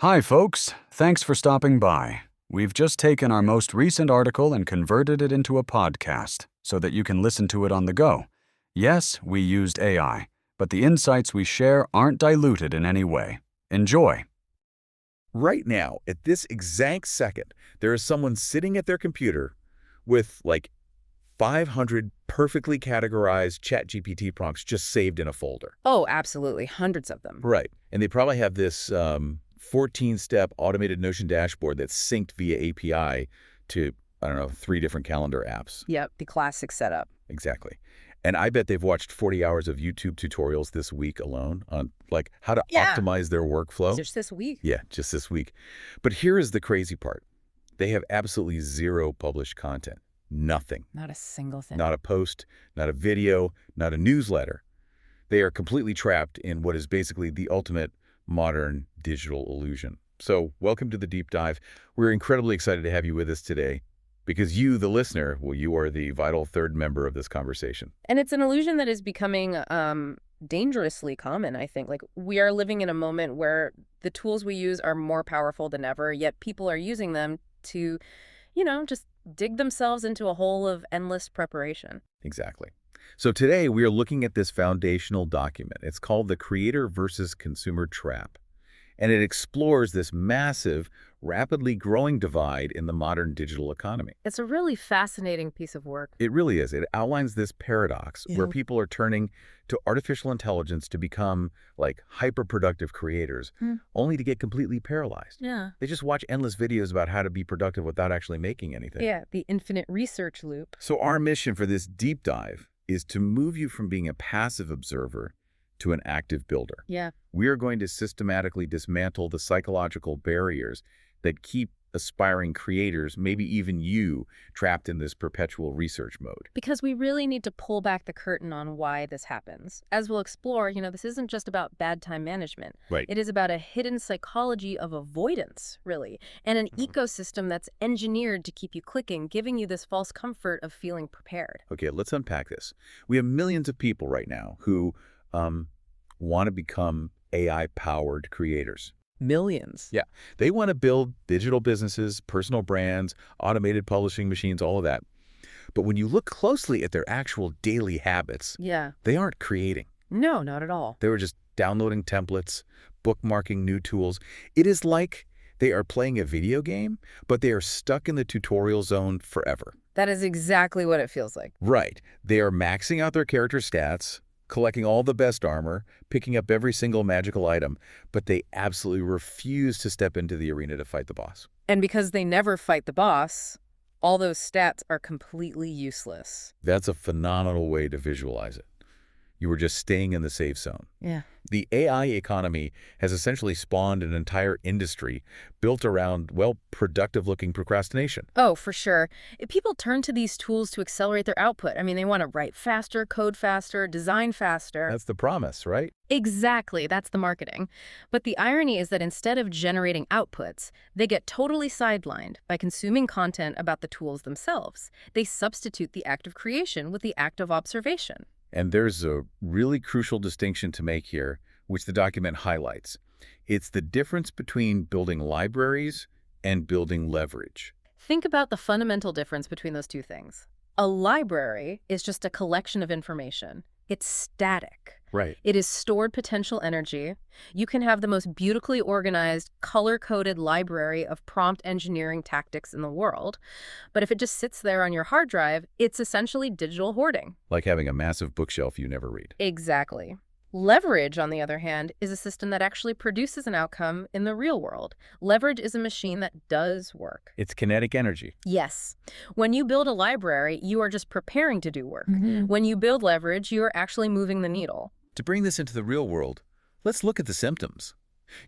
Hi, folks. Thanks for stopping by. We've just taken our most recent article and converted it into a podcast so that you can listen to it on the go. Yes, we used AI, but the insights we share aren't diluted in any way. Enjoy. Right now, at this exact second, there is someone sitting at their computer with like 500 perfectly categorized ChatGPT prompts just saved in a folder. Oh, absolutely. Hundreds of them. Right. And they probably have this 14-step automated Notion dashboard that's synced via API to, I don't know, 3 different calendar apps. Yep, the classic setup. Exactly. And I bet they've watched 40 hours of YouTube tutorials this week alone on like how to optimize their workflow. Just this week. Yeah, just this week. But here is the crazy part. They have absolutely zero published content. Nothing. Not a single thing. Not a post, not a video, not a newsletter. They are completely trapped in what is basically the ultimate modern digital illusion. So welcome to the deep dive. We're incredibly excited to have you with us today because you, the listener, well, you are the vital third member of this conversation. And it's an illusion that is becoming dangerously common, I think. Like, we are living in a moment where the tools we use are more powerful than ever, yet people are using them to, just dig themselves into a hole of endless preparation. Exactly. So today we are looking at this foundational document. It's called The Creator versus Consumer Trap. And it explores this massive, rapidly growing divide in the modern digital economy. It's a really fascinating piece of work. It really is. It outlines this paradox where people are turning to artificial intelligence to become like hyper-productive creators, only to get completely paralyzed. Yeah. They just watch endless videos about how to be productive without actually making anything. Yeah, the infinite research loop. So our mission for this deep dive is to move you from being a passive observer to an active builder. Yeah. We are going to systematically dismantle the psychological barriers that keep aspiring creators, maybe even you, trapped in this perpetual research mode. Because we really need to pull back the curtain on why this happens. As we'll explore, this isn't just about bad time management. Right. It is about a hidden psychology of avoidance, really, and an ecosystem that's engineered to keep you clicking, giving you this false comfort of feeling prepared. Okay, let's unpack this. We have millions of people right now who want to become AI-powered creators. Millions. Yeah, they want to build digital businesses, personal brands, automated publishing machines, all of that. But when you look closely at their actual daily habits, they aren't creating. No, not at all. They were just downloading templates, bookmarking new tools. It is like they are playing a video game, but they are stuck in the tutorial zone forever. That is exactly what it feels like. Right. They are maxing out their character stats, collecting all the best armor, picking up every single magical item, but they absolutely refuse to step into the arena to fight the boss. And because they never fight the boss, all those stats are completely useless. That's a phenomenal way to visualize it. You were just staying in the safe zone. Yeah. The AI economy has essentially spawned an entire industry built around, well, productive-looking procrastination. Oh, for sure. People turn to these tools to accelerate their output. I mean, they want to write faster, code faster, design faster. That's the promise, right? Exactly. That's the marketing. But the irony is that instead of generating outputs, they get totally sidelined by consuming content about the tools themselves. They substitute the act of creation with the act of observation. And there's a really crucial distinction to make here, which the document highlights. It's the difference between building libraries and building leverage. Think about the fundamental difference between those two things. A library is just a collection of information. It's static. Right. It is stored potential energy. You can have the most beautifully organized, color-coded library of prompt engineering tactics in the world. But if it just sits there on your hard drive, it's essentially digital hoarding. Like having a massive bookshelf you never read. Exactly. Leverage, on the other hand, is a system that actually produces an outcome in the real world. Leverage is a machine that does work. It's kinetic energy. Yes. When you build a library, you are just preparing to do work. When you build leverage, you are actually moving the needle. To bring this into the real world, let's look at the symptoms.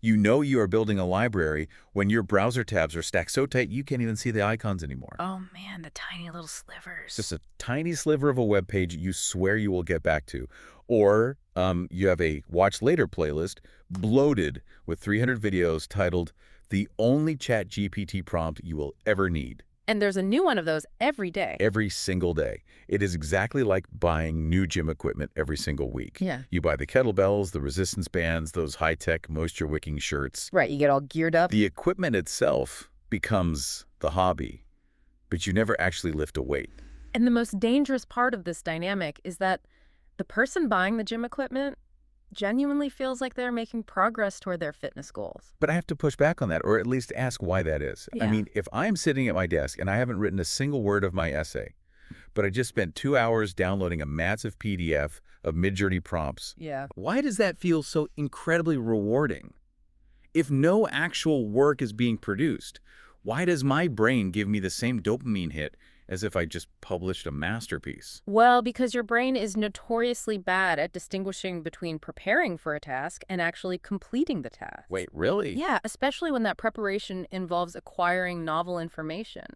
You know you are building a library when your browser tabs are stacked so tight you can't even see the icons anymore. Oh man, the tiny little slivers. Just a tiny sliver of a web page you swear you will get back to. Or you have a watch later playlist bloated with 300 videos titled "The Only ChatGPT Prompt You Will Ever Need." And there's a new one of those every day. Every single day. It is exactly like buying new gym equipment every single week. Yeah. You buy the kettlebells, the resistance bands, those high-tech moisture-wicking shirts. Right, you get all geared up. The equipment itself becomes the hobby, but you never actually lift a weight. And the most dangerous part of this dynamic is that the person buying the gym equipment genuinely feels like they're making progress toward their fitness goals. But I have to push back on that, or at least ask why that is. I Yeah. mean, if I'm sitting at my desk and I haven't written a single word of my essay, but I just spent 2 hours downloading a massive PDF of Midjourney prompts, Yeah. Why does that feel so incredibly rewarding? If no actual work is being produced, why does my brain give me the same dopamine hit as if I just published a masterpiece? Well, because your brain is notoriously bad at distinguishing between preparing for a task and actually completing the task. Wait, really? Yeah, especially when that preparation involves acquiring novel information.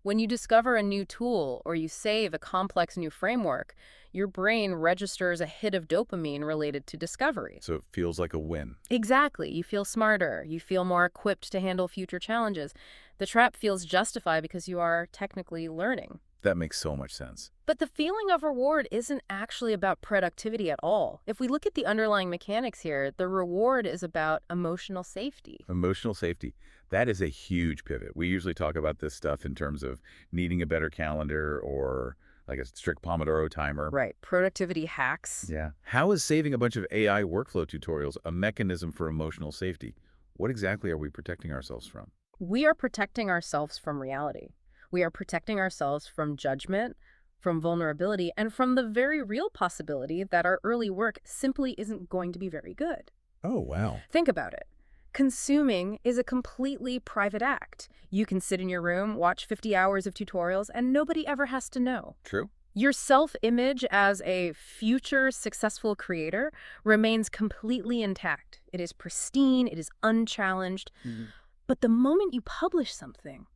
When you discover a new tool or you save a complex new framework, your brain registers a hit of dopamine related to discovery. so it feels like a win. Exactly. You feel smarter. You feel more equipped to handle future challenges. The trap feels justified because you are technically learning. That makes so much sense. But the feeling of reward isn't actually about productivity at all. If we look at the underlying mechanics here, the reward is about emotional safety. Emotional safety. That is a huge pivot. We usually talk about this stuff in terms of needing a better calendar or like a strict Pomodoro timer. Right. Productivity hacks. Yeah. How is saving a bunch of AI workflow tutorials a mechanism for emotional safety? What exactly are we protecting ourselves from? We are protecting ourselves from reality. We are protecting ourselves from judgment, from vulnerability, and from the very real possibility that our early work simply isn't going to be very good. Oh, wow. Think about it. Consuming is a completely private act. You can sit in your room, watch 50 hours of tutorials, and nobody ever has to know. True. Your self-image as a future successful creator remains completely intact. It is pristine, it is unchallenged. But the moment you publish something,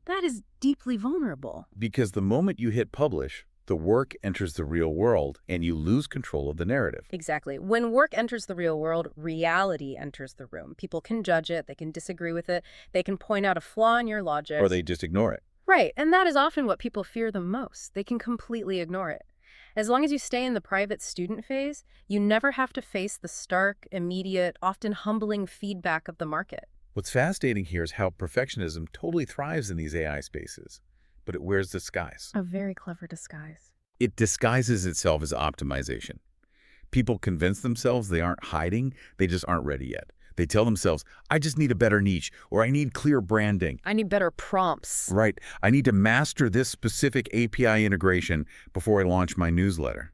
that is deeply vulnerable. Because the moment you hit publish, the work enters the real world and you lose control of the narrative. Exactly. When work enters the real world, reality enters the room. People can judge it, they can disagree with it, they can point out a flaw in your logic. Or they just ignore it. Right, and that is often what people fear the most. They can completely ignore it. As long as you stay in the private student phase, you never have to face the stark, immediate, often humbling feedback of the market. What's fascinating here is how perfectionism totally thrives in these AI spaces, but it wears disguise. A very clever disguise. It disguises itself as optimization. People convince themselves they aren't hiding, they just aren't ready yet. They tell themselves, I just need a better niche, or I need clear branding. I need better prompts. Right, I need to master this specific API integration before I launch my newsletter.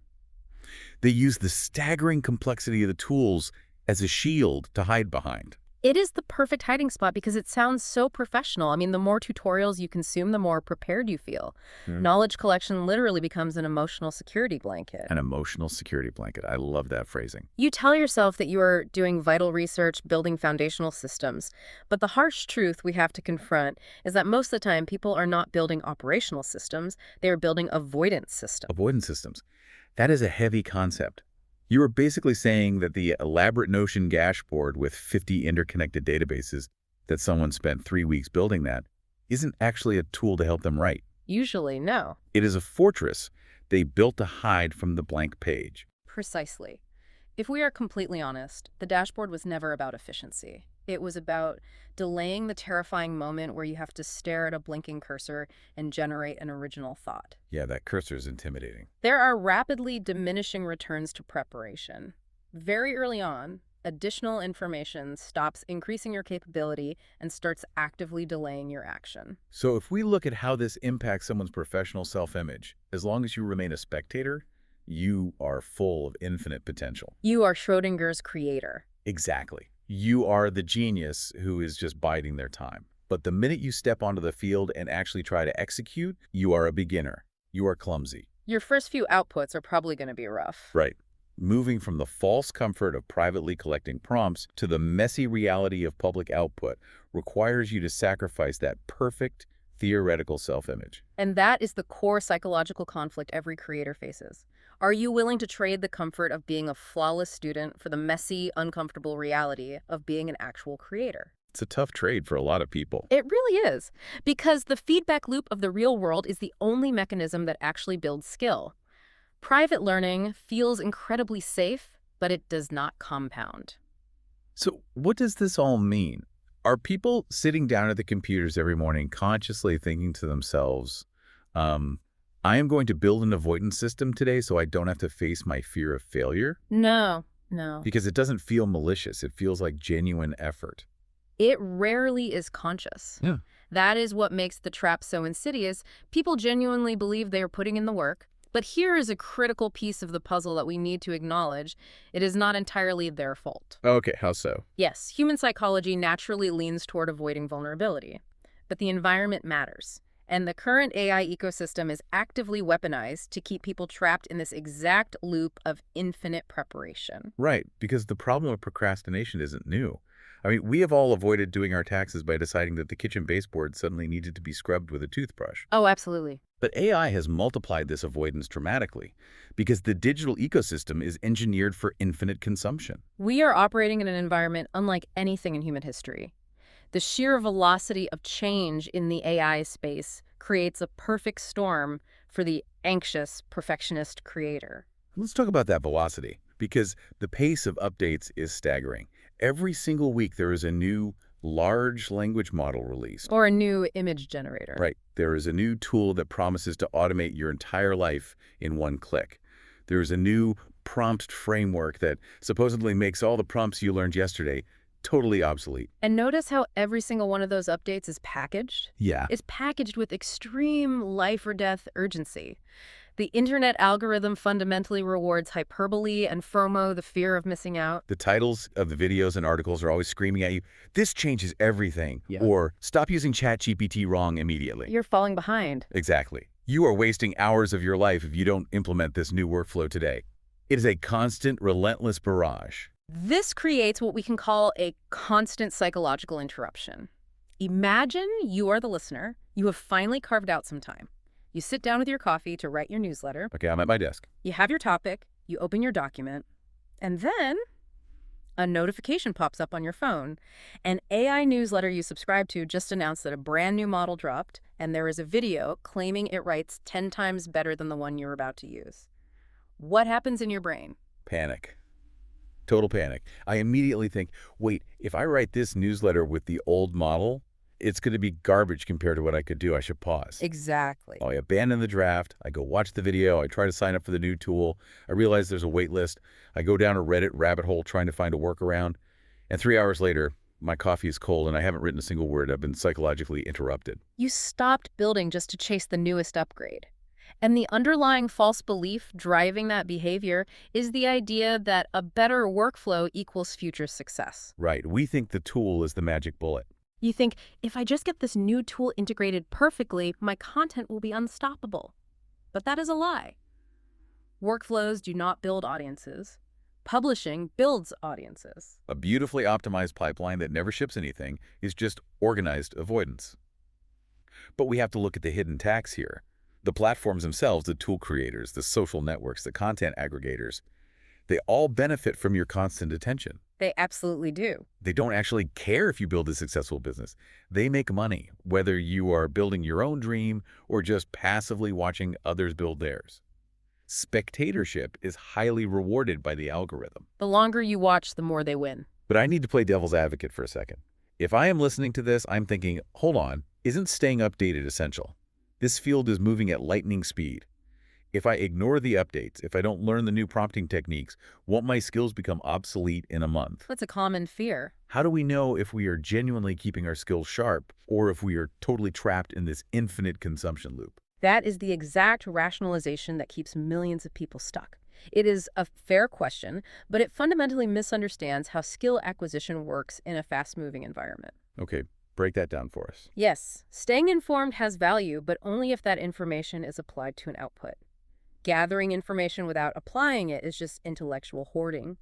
They use the staggering complexity of the tools as a shield to hide behind. It is the perfect hiding spot because it sounds so professional. I mean, the more tutorials you consume, the more prepared you feel. Knowledge collection literally becomes an emotional security blanket. An emotional security blanket. I love that phrasing. You tell yourself that you are doing vital research, building foundational systems. But the harsh truth we have to confront is that most of the time people are not building operational systems, they are building avoidance systems. Avoidance systems. That is a heavy concept. You are basically saying that the elaborate Notion dashboard with 50 interconnected databases that someone spent 3 weeks building that isn't actually a tool to help them write. Usually, no. It is a fortress they built to hide from the blank page. Precisely. If we are completely honest, the dashboard was never about efficiency. It was about delaying the terrifying moment where you have to stare at a blinking cursor and generate an original thought. Yeah, that cursor is intimidating. There are rapidly diminishing returns to preparation. Very early on, additional information stops increasing your capability and starts actively delaying your action. So if we look at how this impacts someone's professional self-image, as long as you remain a spectator, you are full of infinite potential. You are Schrodinger's creator. Exactly. You are the genius who is just biding their time. But the minute you step onto the field and actually try to execute, you are a beginner. You are clumsy. Your first few outputs are probably going to be rough. Right. Moving from the false comfort of privately collecting prompts to the messy reality of public output requires you to sacrifice that perfect theoretical self-image. And that is the core psychological conflict every creator faces. Are you willing to trade the comfort of being a flawless student for the messy, uncomfortable reality of being an actual creator? It's a tough trade for a lot of people. It really is, because the feedback loop of the real world is the only mechanism that actually builds skill. Private learning feels incredibly safe, but it does not compound. So what does this all mean? Are people sitting down at the computers every morning consciously thinking to themselves, I am going to build an avoidance system today so I don't have to face my fear of failure? No, no. Because it doesn't feel malicious. It feels like genuine effort. It rarely is conscious. Yeah. That is what makes the trap so insidious. People genuinely believe they are putting in the work. But here is a critical piece of the puzzle that we need to acknowledge. It is not entirely their fault. Okay, how so? Yes, human psychology naturally leans toward avoiding vulnerability. But the environment matters. And the current AI ecosystem is actively weaponized to keep people trapped in this exact loop of infinite preparation. Right, because the problem of procrastination isn't new. I mean, we have all avoided doing our taxes by deciding that the kitchen baseboard suddenly needed to be scrubbed with a toothbrush. Oh, absolutely. But AI has multiplied this avoidance dramatically because the digital ecosystem is engineered for infinite consumption. We are operating in an environment unlike anything in human history. The sheer velocity of change in the AI space creates a perfect storm for the anxious perfectionist creator. Let's talk about that velocity, because the pace of updates is staggering. Every single week there is a new large language model released. Or a new image generator. Right. There is a new tool that promises to automate your entire life in one click. There is a new prompt framework that supposedly makes all the prompts you learned yesterday totally obsolete. And notice how every single one of those updates is packaged? Yeah. Is packaged with extreme life or death urgency. The internet algorithm fundamentally rewards hyperbole and FOMO, the fear of missing out. The titles of the videos and articles are always screaming at you, this changes everything, Yeah. or stop using ChatGPT wrong immediately. You're falling behind. Exactly. You are wasting hours of your life if you don't implement this new workflow today. It is a constant, relentless barrage. This creates what we can call a constant psychological interruption. Imagine you are the listener. You have finally carved out some time. You sit down with your coffee to write your newsletter. Okay, I'm at my desk. You have your topic. You open your document. And then a notification pops up on your phone. An AI newsletter you subscribe to just announced that a brand new model dropped, and there is a video claiming it writes 10 times better than the one you're about to use. What happens in your brain? Panic. Total panic. I immediately think, wait, if I write this newsletter with the old model, it's going to be garbage compared to what I could do. I should pause. Exactly. I abandon the draft. I go watch the video. I try to sign up for the new tool. I realize there's a wait list. I go down a Reddit rabbit hole trying to find a workaround. And 3 hours later, my coffee is cold and I haven't written a single word. I've been psychologically interrupted. You stopped building just to chase the newest upgrade. And the underlying false belief driving that behavior is the idea that a better workflow equals future success. Right. We think the tool is the magic bullet. You think, if I just get this new tool integrated perfectly, my content will be unstoppable. But that is a lie. Workflows do not build audiences. Publishing builds audiences. A beautifully optimized pipeline that never ships anything is just organized avoidance. But we have to look at the hidden tax here. The platforms themselves, the tool creators, the social networks, the content aggregators, they all benefit from your constant attention. They absolutely do. They don't actually care if you build a successful business. They make money, whether you are building your own dream or just passively watching others build theirs. Spectatorship is highly rewarded by the algorithm. The longer you watch, the more they win. But I need to play devil's advocate for a second. If I am listening to this, I'm thinking, hold on, isn't staying updated essential? This field is moving at lightning speed. If I ignore the updates, if I don't learn the new prompting techniques, won't my skills become obsolete in a month? That's a common fear. How do we know if we are genuinely keeping our skills sharp or if we are totally trapped in this infinite consumption loop? That is the exact rationalization that keeps millions of people stuck. It is a fair question, but it fundamentally misunderstands how skill acquisition works in a fast-moving environment. Okay, break that down for us. Yes, staying informed has value, but only if that information is applied to an output. Gathering information without applying it is just intellectual hoarding.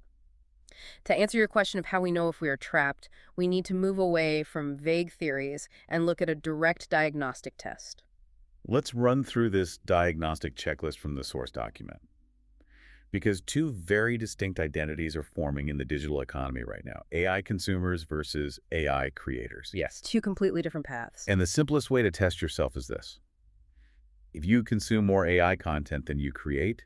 To answer your question of how we know if we are trapped, we need to move away from vague theories and look at a direct diagnostic test. Let's run through this diagnostic checklist from the source document. Because two very distinct identities are forming in the digital economy right now. AI consumers versus AI creators. Yes. Two completely different paths. And the simplest way to test yourself is this. If you consume more AI content than you create,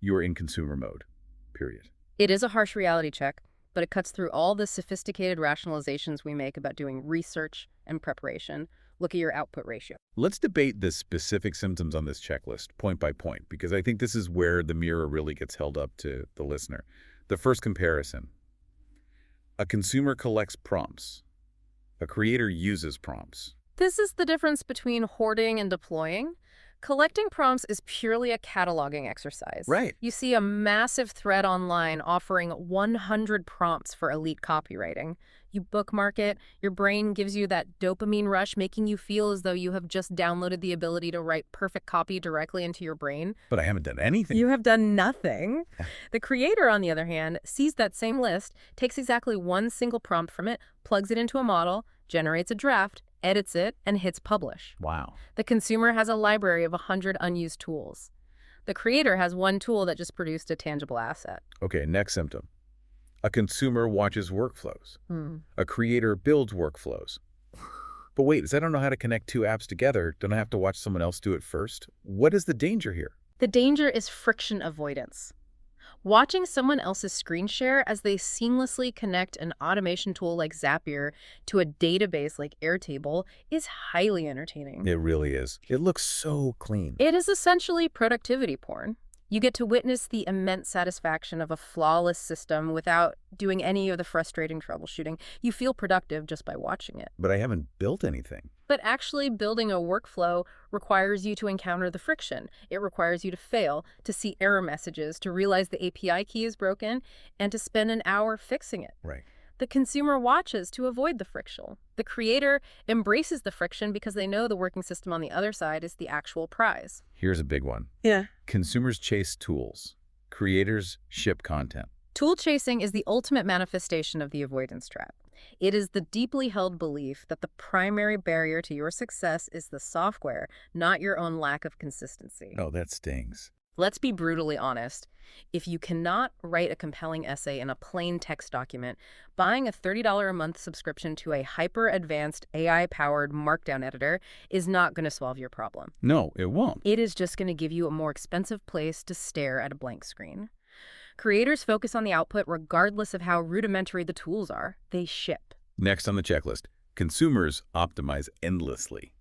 you are in consumer mode, period. It is a harsh reality check, but it cuts through all the sophisticated rationalizations we make about doing research and preparation. Look at your output ratio. Let's debate the specific symptoms on this checklist, point by point, because I think this is where the mirror really gets held up to the listener. The first comparison. A consumer collects prompts. A creator uses prompts. This is the difference between hoarding and deploying. Collecting prompts is purely a cataloging exercise. Right. You see a massive thread online offering 100 prompts for elite copywriting. You bookmark it, your brain gives you that dopamine rush, making you feel as though you have just downloaded the ability to write perfect copy directly into your brain. But I haven't done anything. You have done nothing. The creator, on the other hand, sees that same list, takes exactly one single prompt from it, plugs it into a model, generates a draft, edits it, and hits publish. Wow. The consumer has a library of 100 unused tools. The creator has one tool that just produced a tangible asset. Okay, next symptom. A consumer watches workflows. A creator builds workflows. But wait, is I don't know how to connect two apps together. Don't I have to watch someone else do it first? What is the danger here? The danger is friction avoidance. Watching someone else's screen share as they seamlessly connect an automation tool like Zapier to a database like Airtable is highly entertaining. It really is. It looks so clean. It is essentially productivity porn. You get to witness the immense satisfaction of a flawless system without doing any of the frustrating troubleshooting. You feel productive just by watching it. But I haven't built anything. But actually building a workflow requires you to encounter the friction. It requires you to fail, to see error messages, to realize the API key is broken, and to spend an hour fixing it. Right. The consumer watches to avoid the friction. The creator embraces the friction because they know the working system on the other side is the actual prize. Here's a big one. Yeah. Consumers chase tools. Creators ship content. Tool chasing is the ultimate manifestation of the avoidance trap. It is the deeply held belief that the primary barrier to your success is the software, not your own lack of consistency. Oh, that stings. Let's be brutally honest. If you cannot write a compelling essay in a plain text document, buying a $30 a month subscription to a hyper-advanced AI-powered markdown editor is not going to solve your problem. No, it won't. It is just going to give you a more expensive place to stare at a blank screen. Creators focus on the output regardless of how rudimentary the tools are. They ship. Next on the checklist, consumers optimize endlessly.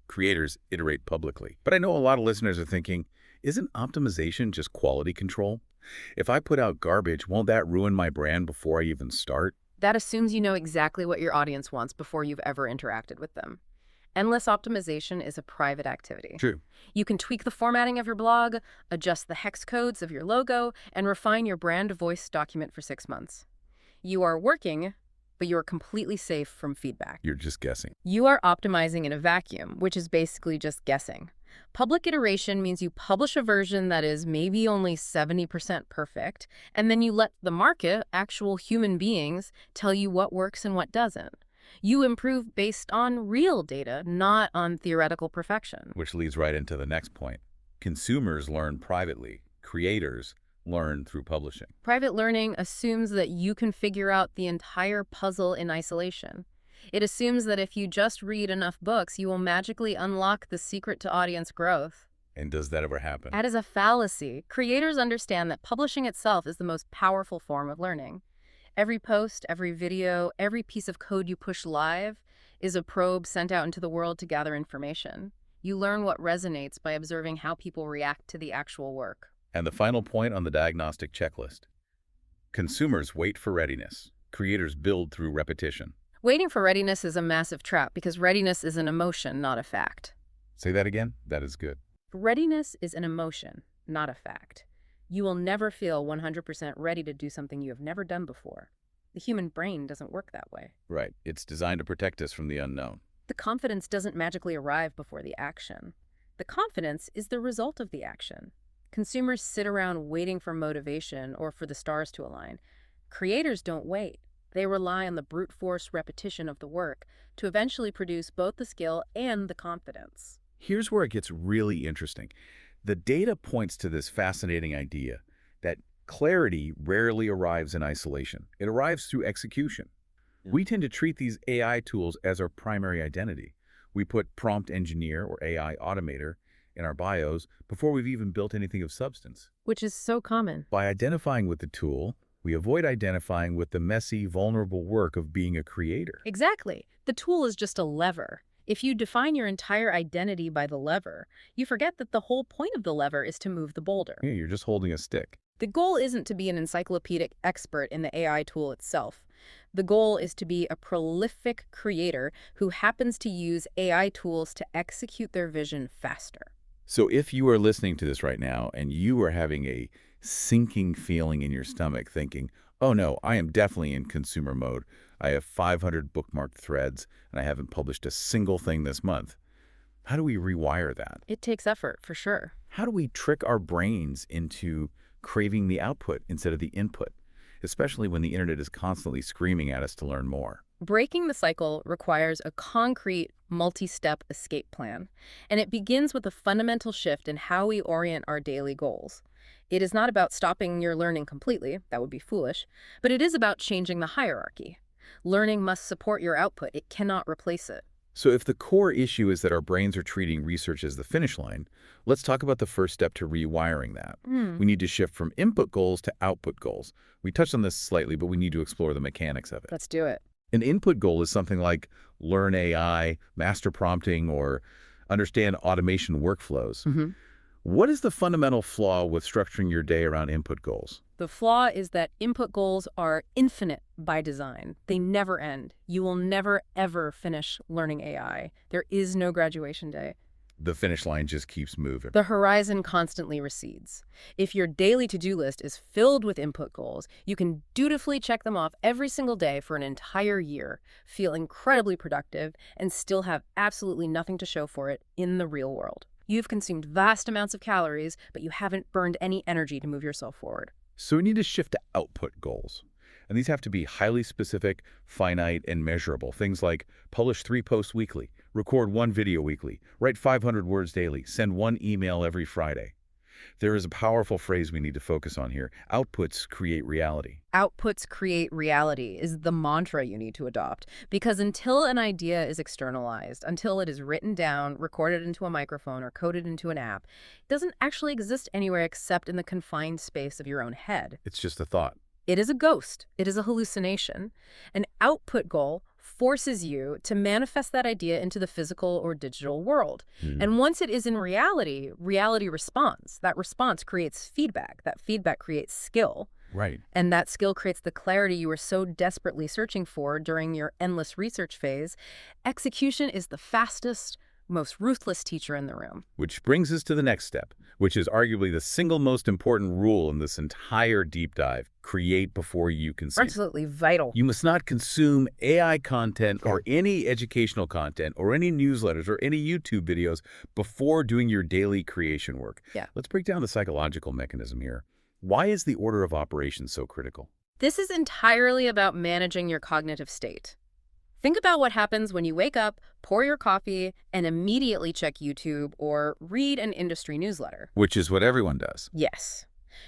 Creators iterate publicly. But I know a lot of listeners are thinking, isn't optimization just quality control? If I put out garbage, won't that ruin my brand before I even start? That assumes you know exactly what your audience wants before you've ever interacted with them. Endless optimization is a private activity. True. You can tweak the formatting of your blog, adjust the hex codes of your logo, and refine your brand voice document for 6 months. You are working, but you are completely safe from feedback. You're just guessing. You are optimizing in a vacuum, which is basically just guessing. Public iteration means you publish a version that is maybe only 70% perfect, and then you let the market, actual human beings, tell you what works and what doesn't. You improve based on real data, not on theoretical perfection. Which leads right into the next point. Consumers learn privately. Creators learn through publishing. Private learning assumes that you can figure out the entire puzzle in isolation. It assumes that if you just read enough books, you will magically unlock the secret to audience growth. And does that ever happen? That is a fallacy. Creators understand that publishing itself is the most powerful form of learning. Every post, every video, every piece of code you push live is a probe sent out into the world to gather information. You learn what resonates by observing how people react to the actual work. And the final point on the diagnostic checklist. Consumers wait for readiness. Creators build through repetition. Waiting for readiness is a massive trap because readiness is an emotion, not a fact. Say that again? That is good. Readiness is an emotion, not a fact. You will never feel 100% ready to do something you have never done before. The human brain doesn't work that way. Right. It's designed to protect us from the unknown. The confidence doesn't magically arrive before the action. The confidence is the result of the action. Consumers sit around waiting for motivation or for the stars to align. Creators don't wait. They rely on the brute force repetition of the work to eventually produce both the skill and the confidence. Here's where it gets really interesting. The data points to this fascinating idea that Clarity rarely arrives in isolation. It arrives through execution. Yeah. We tend to treat these AI tools as our primary identity. We put prompt engineer or AI automator in our bios before we've even built anything of substance. Which is so common. By identifying with the tool, we avoid identifying with the messy, vulnerable work of being a creator. Exactly. The tool is just a lever. If you define your entire identity by the lever, you forget that the whole point of the lever is to move the boulder. Yeah, you're just holding a stick. The goal isn't to be an encyclopedic expert in the AI tool itself. The goal is to be a prolific creator who happens to use AI tools to execute their vision faster. So if you are listening to this right now and you are having a sinking feeling in your stomach thinking, oh no, I am definitely in consumer mode. I have 500 bookmarked threads and I haven't published a single thing this month. How do we rewire that? It takes effort, for sure. How do we trick our brains into craving the output instead of the input, especially when the internet is constantly screaming at us to learn more? Breaking the cycle requires a concrete, multi-step escape plan, and it begins with a fundamental shift in how we orient our daily goals. It is not about stopping your learning completely, that would be foolish, but it is about changing the hierarchy. Learning must support your output, it cannot replace it. So if the core issue is that our brains are treating research as the finish line, let's talk about the first step to rewiring that. We need to shift from input goals to output goals. We touched on this slightly, but we need to explore the mechanics of it. Let's do it. An input goal is something like learn AI, master prompting, or understand automation workflows. What is the fundamental flaw with structuring your day around input goals? The flaw is that input goals are infinite by design. They never end. You will never, ever finish learning AI. There is no graduation day. The finish line just keeps moving. The horizon constantly recedes. If your daily to-do list is filled with input goals, you can dutifully check them off every single day for an entire year, feel incredibly productive, and still have absolutely nothing to show for it in the real world. You've consumed vast amounts of calories, but you haven't burned any energy to move yourself forward. So we need to shift to output goals. And these have to be highly specific, finite, and measurable. Things like publish 3 posts weekly, record 1 video weekly, write 500 words daily, send 1 email every Friday. There is a powerful phrase we need to focus on here. Outputs create reality. Outputs create reality is the mantra you need to adopt, because until an idea is externalized, until it is written down, recorded into a microphone, or coded into an app, it doesn't actually exist anywhere except in the confined space of your own head. It's just a thought. It is a ghost. It is a hallucination. An output goal forces you to manifest that idea into the physical or digital world. And once it is in reality, reality responds. That response creates feedback. That feedback creates skill. Right. And that skill creates the clarity you were so desperately searching for during your endless research phase. Execution is the fastest, most ruthless teacher in the room. Which brings us to the next step, which is arguably the single most important rule in this entire deep dive. Create before you consume. Absolutely vital. You must not consume AI content or any educational content or any newsletters or any YouTube videos before doing your daily creation work. Yeah. Let's break down the psychological mechanism here. Why is the order of operations so critical? This is entirely about managing your cognitive state. Think about what happens when you wake up, pour your coffee, and immediately check YouTube or read an industry newsletter. Which is what everyone does. Yes.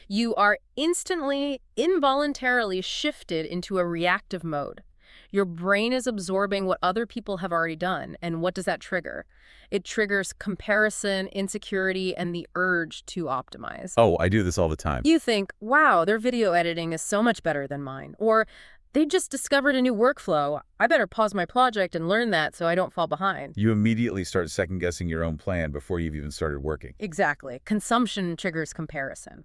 You are instantly, involuntarily shifted into a reactive mode. Your brain is absorbing what other people have already done. And what does that trigger? It triggers comparison, insecurity, and the urge to optimize. Oh, I do this all the time. You think, wow, their video editing is so much better than mine. Or they just discovered a new workflow. I better pause my project and learn that so I don't fall behind. You immediately start second-guessing your own plan before you've even started working. Exactly. Consumption triggers comparison.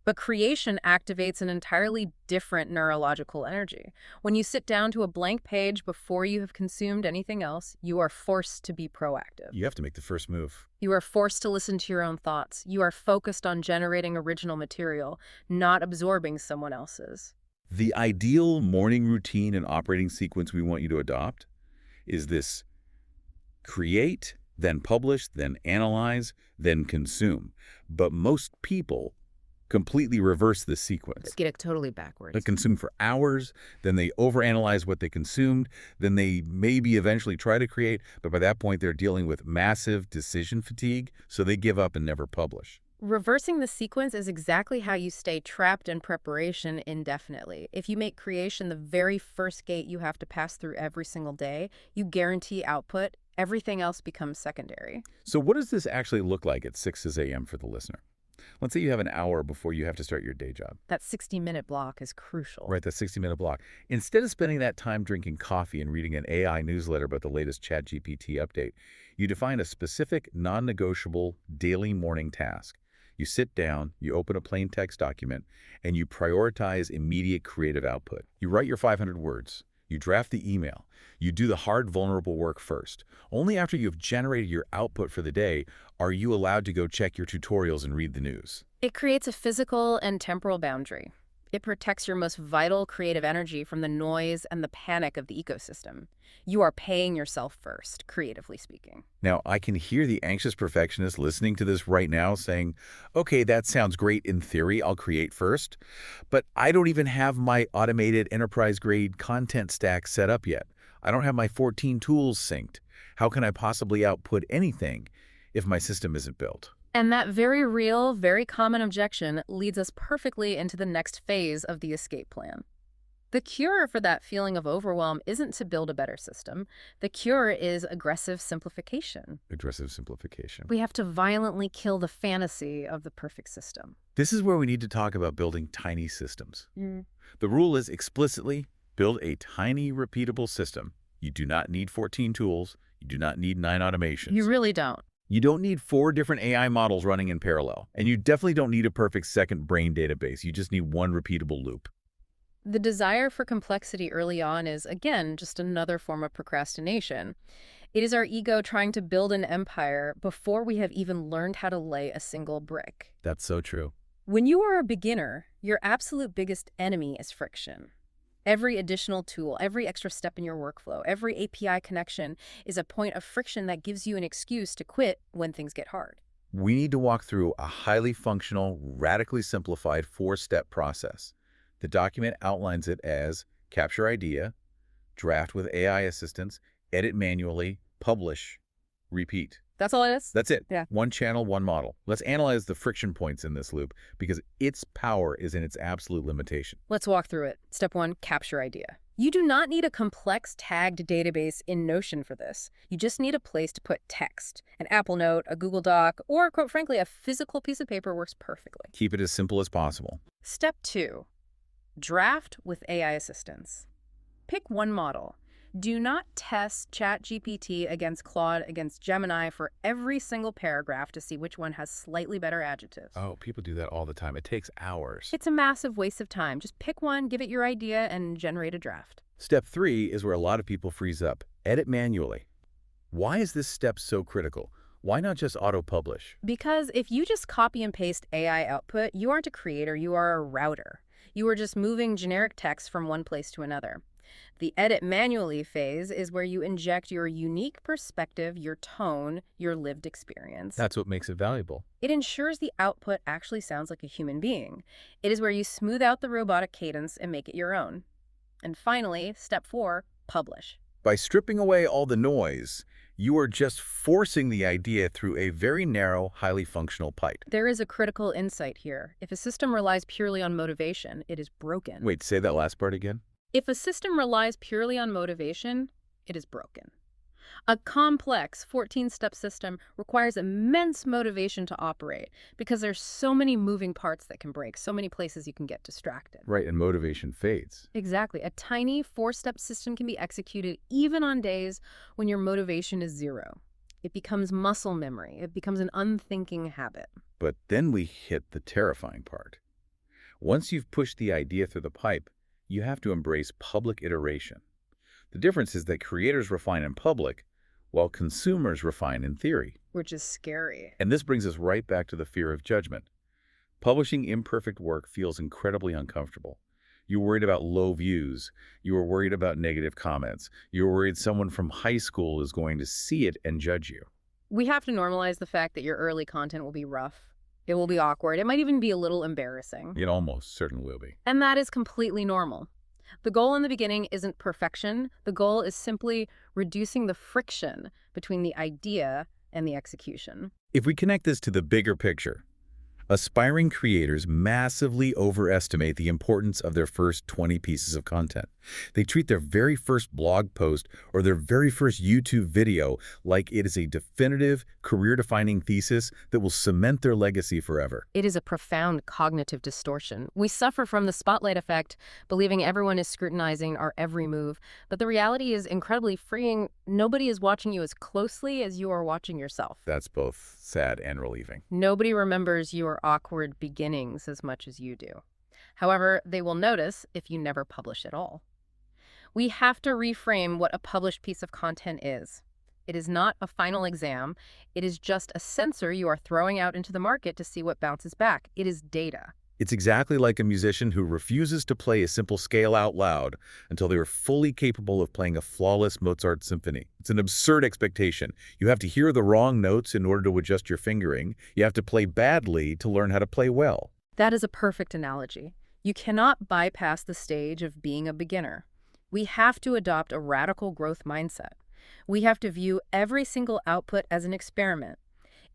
But creation activates an entirely different neurological energy. When you sit down to a blank page before you have consumed anything else, you are forced to be proactive. You have to make the first move. You are forced to listen to your own thoughts. You are focused on generating original material, not absorbing someone else's. The ideal morning routine and operating sequence we want you to adopt is this: create, then publish, then analyze, then consume. But most people completely reverse this sequence. Let's get it totally backwards. They consume for hours, then they overanalyze what they consumed, then they maybe eventually try to create, but by that point they're dealing with massive decision fatigue, so they give up and never publish. Reversing the sequence is exactly how you stay trapped in preparation indefinitely. If you make creation the very first gate you have to pass through every single day, you guarantee output. Everything else becomes secondary. So what does this actually look like at 6 a.m. for the listener? Let's say you have an hour before you have to start your day job. That 60-minute block is crucial. Right, that 60-minute block. Instead of spending that time drinking coffee and reading an AI newsletter about the latest ChatGPT update, you define a specific, non-negotiable daily morning task. You sit down, you open a plain text document, and you prioritize immediate creative output. You write your 500 words. You draft the email. You do the hard, vulnerable work first. Only after you've generated your output for the day are you allowed to go check your tutorials and read the news. It creates a physical and temporal boundary. It protects your most vital creative energy from the noise and the panic of the ecosystem. You are paying yourself first, creatively speaking. Now, I can hear the anxious perfectionist listening to this right now saying, okay, that sounds great in theory, I'll create first, but I don't even have my automated enterprise-grade content stack set up yet. I don't have my 14 tools synced. How can I possibly output anything if my system isn't built? And that very real, very common objection leads us perfectly into the next phase of the escape plan. The cure for that feeling of overwhelm isn't to build a better system. The cure is aggressive simplification. Aggressive simplification. We have to violently kill the fantasy of the perfect system. This is where we need to talk about building tiny systems. The rule is explicitly build a tiny, repeatable system. You do not need 14 tools. You do not need 9 automations. You really don't. You don't need 4 different AI models running in parallel. And you definitely don't need a perfect second brain database. You just need one repeatable loop. The desire for complexity early on is, again, just another form of procrastination. It is our ego trying to build an empire before we have even learned how to lay a single brick. That's so true. When you are a beginner, your absolute biggest enemy is friction. Every additional tool, every extra step in your workflow, every API connection is a point of friction that gives you an excuse to quit when things get hard. We need to walk through a highly functional, radically simplified 4-step process. The document outlines it as capture idea, draft with AI assistance, edit manually, publish, repeat. That's all it is? That's it. Yeah. One channel, one model. Let's analyze the friction points in this loop because its power is in its absolute limitation. Let's walk through it. Step 1, capture idea. You do not need a complex tagged database in Notion for this. You just need a place to put text. An Apple Note, a Google Doc, or, quite frankly, a physical piece of paper works perfectly. Keep it as simple as possible. Step 2, draft with AI assistance. Pick one model. Do not test ChatGPT against Claude, against Gemini for every single paragraph to see which one has slightly better adjectives. Oh, people do that all the time. It takes hours. It's a massive waste of time. Just pick one, give it your idea, and generate a draft. Step 3 is where a lot of people freeze up. Edit manually. Why is this step so critical? Why not just auto-publish? Because if you just copy and paste AI output, you aren't a creator, you are a router. You are just moving generic text from one place to another. The edit manually phase is where you inject your unique perspective, your tone, your lived experience. That's what makes it valuable. It ensures the output actually sounds like a human being. It is where you smooth out the robotic cadence and make it your own. And finally, step 4, publish. By stripping away all the noise, you are just forcing the idea through a very narrow, highly functional pipe. There is a critical insight here. If a system relies purely on motivation, it is broken. Wait, say that last part again? If a system relies purely on motivation, it is broken. A complex 14-step system requires immense motivation to operate because there's so many moving parts that can break, so many places you can get distracted. Right, and motivation fades. Exactly. A tiny 4-step system can be executed even on days when your motivation is 0. It becomes muscle memory. It becomes an unthinking habit. But then we hit the terrifying part. Once you've pushed the idea through the pipe, you have to embrace public iteration. The difference is that creators refine in public, while consumers refine in theory. Which is scary. And this brings us right back to the fear of judgment. Publishing imperfect work feels incredibly uncomfortable. You're worried about low views. You are worried about negative comments. You're worried someone from high school is going to see it and judge you. We have to normalize the fact that your early content will be rough. It will be awkward. It might even be a little embarrassing. It almost certainly will be. And that is completely normal. The goal in the beginning isn't perfection. The goal is simply reducing the friction between the idea and the execution. If we connect this to the bigger picture, Aspiring creators massively overestimate the importance of their first 20 pieces of content. They treat their very first blog post or their very first YouTube video like it is a definitive, career-defining thesis that will cement their legacy forever. It is a profound cognitive distortion. We suffer from the spotlight effect, believing everyone is scrutinizing our every move. But the reality is incredibly freeing. Nobody is watching you as closely as you are watching yourself. That's both sad and relieving. Nobody remembers your awkward beginnings as much as you do. However, they will notice if you never publish at all. We have to reframe what a published piece of content is. It is not a final exam. It is just a sensor you are throwing out into the market to see what bounces back. It is data. It's exactly like a musician who refuses to play a simple scale out loud until they are fully capable of playing a flawless Mozart symphony. It's an absurd expectation. You have to hear the wrong notes in order to adjust your fingering. You have to play badly to learn how to play well. That is a perfect analogy. You cannot bypass the stage of being a beginner. We have to adopt a radical growth mindset. We have to view every single output as an experiment.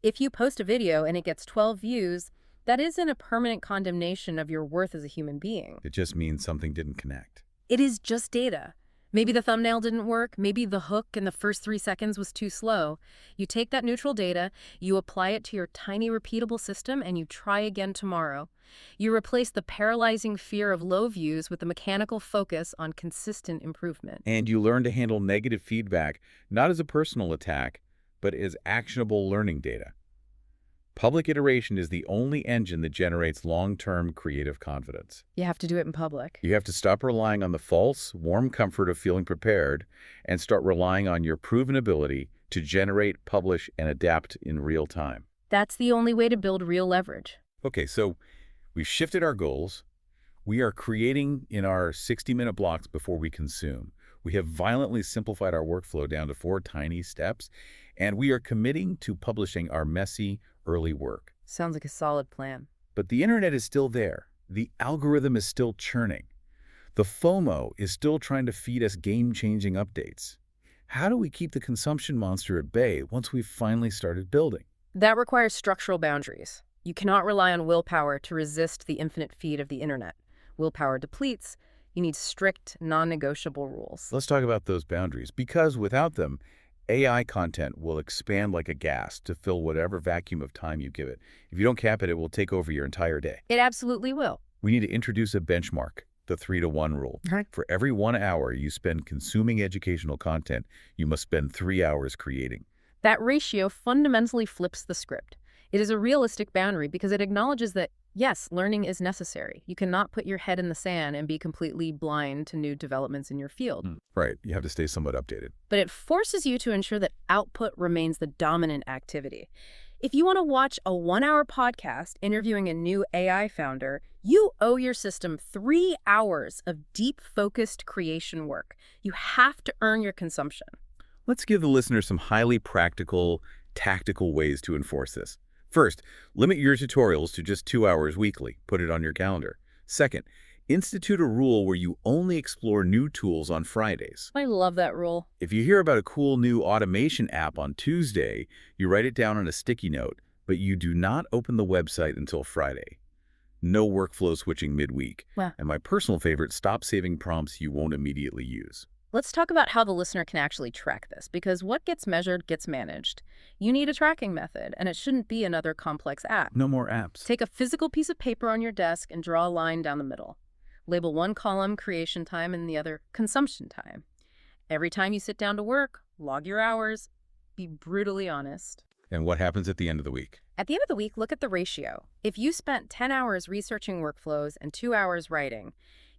If you post a video and it gets 12 views, that isn't a permanent condemnation of your worth as a human being. It just means something didn't connect. It is just data. Maybe the thumbnail didn't work. Maybe the hook in the first 3 seconds was too slow. You take that neutral data, you apply it to your tiny repeatable system, and you try again tomorrow. You replace the paralyzing fear of low views with the mechanical focus on consistent improvement. And you learn to handle negative feedback not as a personal attack, but as actionable learning data. Public iteration is the only engine that generates long-term creative confidence. You have to do it in public. You have to stop relying on the false, warm comfort of feeling prepared and start relying on your proven ability to generate, publish, and adapt in real time. That's the only way to build real leverage. Okay, so we've shifted our goals. We are creating in our 60-minute blocks before we consume. We have violently simplified our workflow down to 4 tiny steps, and we are committing to publishing our messy, early work. Sounds like a solid plan. But the internet is still there. The algorithm is still churning. The FOMO is still trying to feed us game-changing updates. How do we keep the consumption monster at bay once we've finally started building? That requires structural boundaries. You cannot rely on willpower to resist the infinite feed of the internet. Willpower depletes. You need strict, non-negotiable rules. Let's talk about those boundaries, because without them, AI content will expand like a gas to fill whatever vacuum of time you give it. If you don't cap it, it will take over your entire day. It absolutely will. We need to introduce a benchmark, the 3-to-1 rule. Right. For every 1 hour you spend consuming educational content, you must spend 3 hours creating. That ratio fundamentally flips the script. It is a realistic boundary because it acknowledges that, yes, learning is necessary. You cannot put your head in the sand and be completely blind to new developments in your field. Right. You have to stay somewhat updated. But it forces you to ensure that output remains the dominant activity. If you want to watch a 1-hour podcast interviewing a new AI founder, you owe your system 3 hours of deep, focused creation work. You have to earn your consumption. Let's give the listener some highly practical, tactical ways to enforce this. First, limit your tutorials to just 2 hours weekly. Put it on your calendar. Second, institute a rule where you only explore new tools on Fridays. I love that rule. If you hear about a cool new automation app on Tuesday, you write it down on a sticky note, but you do not open the website until Friday. No workflow switching midweek. Wow. And my personal favorite, stop saving prompts you won't immediately use. Let's talk about how the listener can actually track this, because what gets measured gets managed. You need a tracking method, and it shouldn't be another complex app. No more apps. Take a physical piece of paper on your desk and draw a line down the middle. Label one column creation time and the other consumption time. Every time you sit down to work, log your hours. Be brutally honest. And what happens at the end of the week? At the end of the week, look at the ratio. If you spent 10 hours researching workflows and 2 hours writing,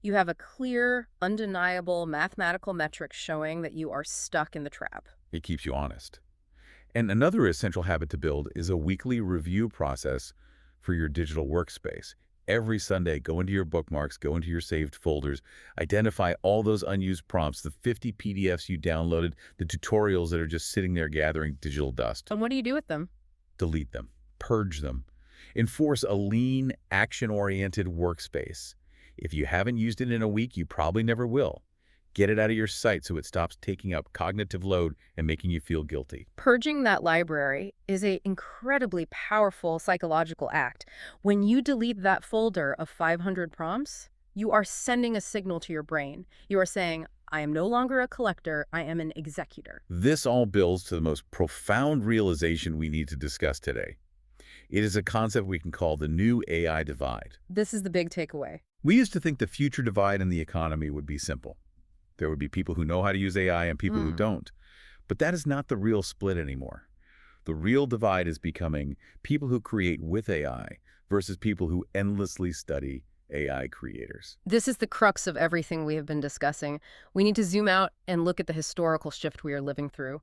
you have a clear, undeniable mathematical metric showing that you are stuck in the trap. It keeps you honest. And another essential habit to build is a weekly review process for your digital workspace. Every Sunday, go into your bookmarks, go into your saved folders, identify all those unused prompts, the 50 PDFs you downloaded, the tutorials that are just sitting there gathering digital dust. And what do you do with them? Delete them, purge them. Enforce a lean, action-oriented workspace. If you haven't used it in a week, you probably never will. Get it out of your sight so it stops taking up cognitive load and making you feel guilty. Purging that library is an incredibly powerful psychological act. When you delete that folder of 500 prompts, you are sending a signal to your brain. You are saying, I am no longer a collector, I am an executor. This all builds to the most profound realization we need to discuss today. It is a concept we can call the new AI divide. This is the big takeaway. We used to think the future divide in the economy would be simple. There would be people who know how to use AI and people who don't. But that is not the real split anymore. The real divide is becoming people who create with AI versus people who endlessly study AI creators. This is the crux of everything we have been discussing. We need to zoom out and look at the historical shift we are living through.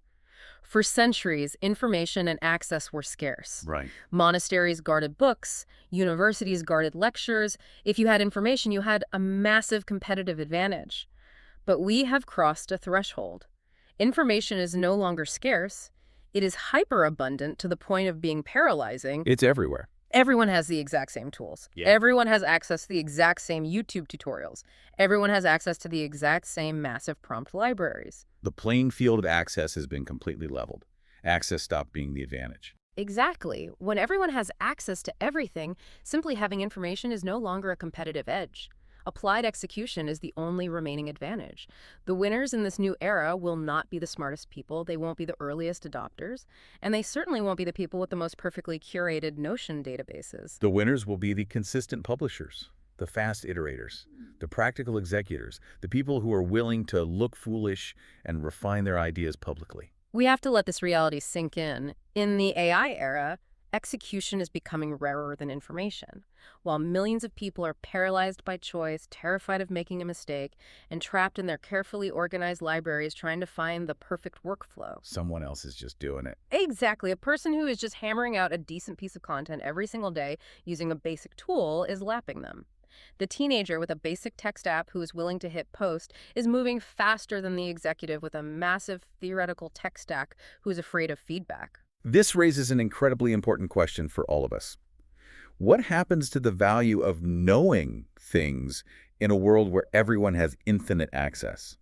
For centuries, information and access were scarce. Right. Monasteries guarded books, universities guarded lectures. If you had information, you had a massive competitive advantage. But we have crossed a threshold. Information is no longer scarce. It is hyperabundant to the point of being paralyzing. It's everywhere. Everyone has the exact same tools. Yeah. Everyone has access to the exact same YouTube tutorials. Everyone has access to the exact same massive prompt libraries. The playing field of access has been completely leveled. Access stopped being the advantage. Exactly. When everyone has access to everything, simply having information is no longer a competitive edge. Applied execution is the only remaining advantage. The winners in this new era will not be the smartest people, they won't be the earliest adopters, and they certainly won't be the people with the most perfectly curated Notion databases. The winners will be the consistent publishers, the fast iterators, the practical executors, the people who are willing to look foolish and refine their ideas publicly. We have to let this reality sink in. In the AI era, execution is becoming rarer than information. While millions of people are paralyzed by choice, terrified of making a mistake, and trapped in their carefully organized libraries trying to find the perfect workflow. Someone else is just doing it. Exactly. A person who is just hammering out a decent piece of content every single day using a basic tool is lapping them. The teenager with a basic text app who is willing to hit post is moving faster than the executive with a massive theoretical tech stack who is afraid of feedback. This raises an incredibly important question for all of us. What happens to the value of knowing things in a world where everyone has infinite access?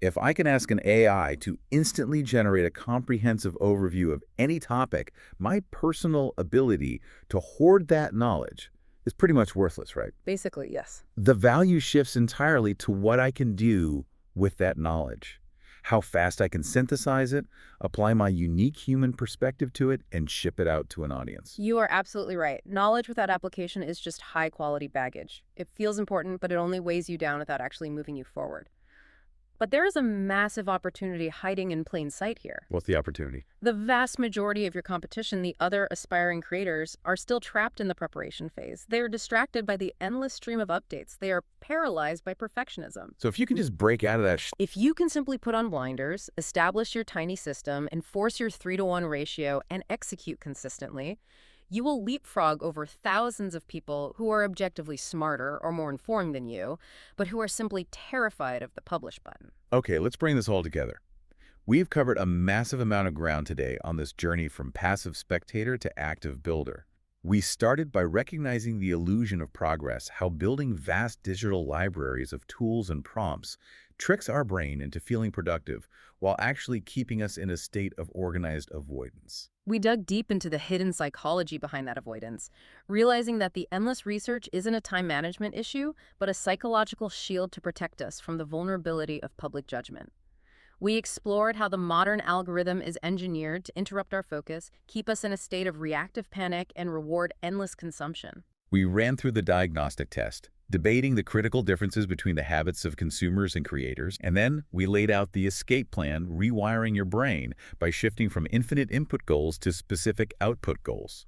If I can ask an AI to instantly generate a comprehensive overview of any topic, my personal ability to hoard that knowledge is pretty much worthless, right? Basically, yes. The value shifts entirely to what I can do with that knowledge. How fast I can synthesize it, apply my unique human perspective to it, and ship it out to an audience. You are absolutely right. Knowledge without application is just high-quality baggage. It feels important, but it only weighs you down without actually moving you forward. But there is a massive opportunity hiding in plain sight here. What's the opportunity? The vast majority of your competition, the other aspiring creators, are still trapped in the preparation phase. They are distracted by the endless stream of updates. They are paralyzed by perfectionism. So if you can just break out of that If you can simply put on blinders, establish your tiny system, enforce your 3-to-1 ratio, and execute consistently, you will leapfrog over thousands of people who are objectively smarter or more informed than you, but who are simply terrified of the publish button. Okay, let's bring this all together. We've covered a massive amount of ground today on this journey from passive spectator to active builder. We started by recognizing the illusion of progress, how building vast digital libraries of tools and prompts tricks our brain into feeling productive while actually keeping us in a state of organized avoidance. We dug deep into the hidden psychology behind that avoidance, realizing that the endless research isn't a time management issue, but a psychological shield to protect us from the vulnerability of public judgment. We explored how the modern algorithm is engineered to interrupt our focus, keep us in a state of reactive panic, and reward endless consumption. We ran through the diagnostic test, debating the critical differences between the habits of consumers and creators, and then we laid out the escape plan, rewiring your brain by shifting from infinite input goals to specific output goals.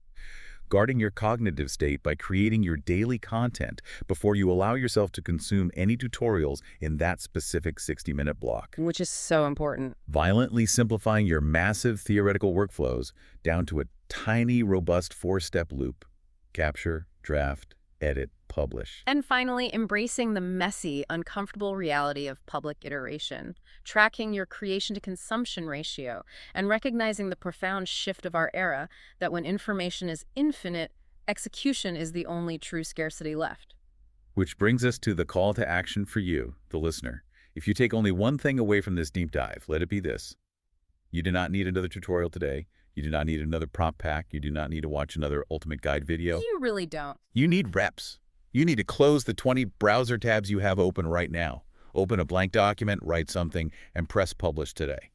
Guarding your cognitive state by creating your daily content before you allow yourself to consume any tutorials in that specific 60-minute block. Which is so important. Violently simplifying your massive theoretical workflows down to a tiny, robust 4-step loop. Capture, draft, edit, publish. And finally, embracing the messy, uncomfortable reality of public iteration, tracking your creation to consumption ratio, and recognizing the profound shift of our era that when information is infinite, execution is the only true scarcity left. Which brings us to the call to action for you, the listener. If you take only one thing away from this deep dive, let it be this. You do not need another tutorial today. You do not need another prompt pack. You do not need to watch another ultimate guide video. You really don't. You need reps. You need to close the 20 browser tabs you have open right now. Open a blank document, write something, and press publish today.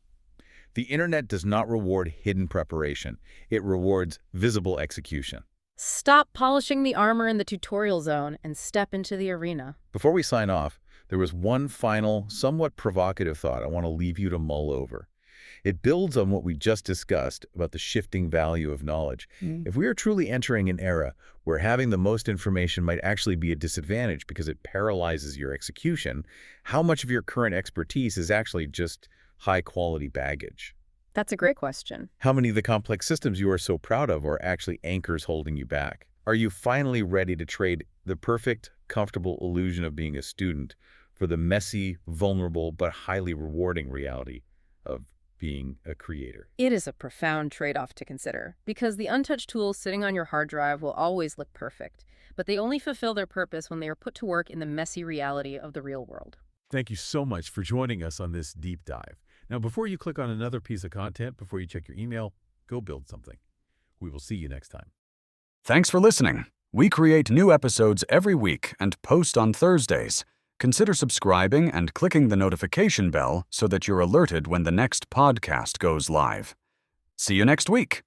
The internet does not reward hidden preparation. It rewards visible execution. Stop polishing the armor in the tutorial zone and step into the arena. Before we sign off, there was one final, somewhat provocative thought I want to leave you to mull over. It builds on what we just discussed about the shifting value of knowledge. If we are truly entering an era where having the most information might actually be a disadvantage because it paralyzes your execution, how much of your current expertise is actually just high-quality baggage? That's a great question. How many of the complex systems you are so proud of are actually anchors holding you back? Are you finally ready to trade the perfect, comfortable illusion of being a student for the messy, vulnerable, but highly rewarding reality of being a creator? It is a profound trade-off to consider, because the untouched tools sitting on your hard drive will always look perfect, but they only fulfill their purpose when they are put to work in the messy reality of the real world. Thank you so much for joining us on this deep dive. Now, before you click on another piece of content, before you check your email, go build something. We will see you next time. Thanks for listening. We create new episodes every week and post on Thursdays. Consider subscribing and clicking the notification bell so that you're alerted when the next podcast goes live. See you next week.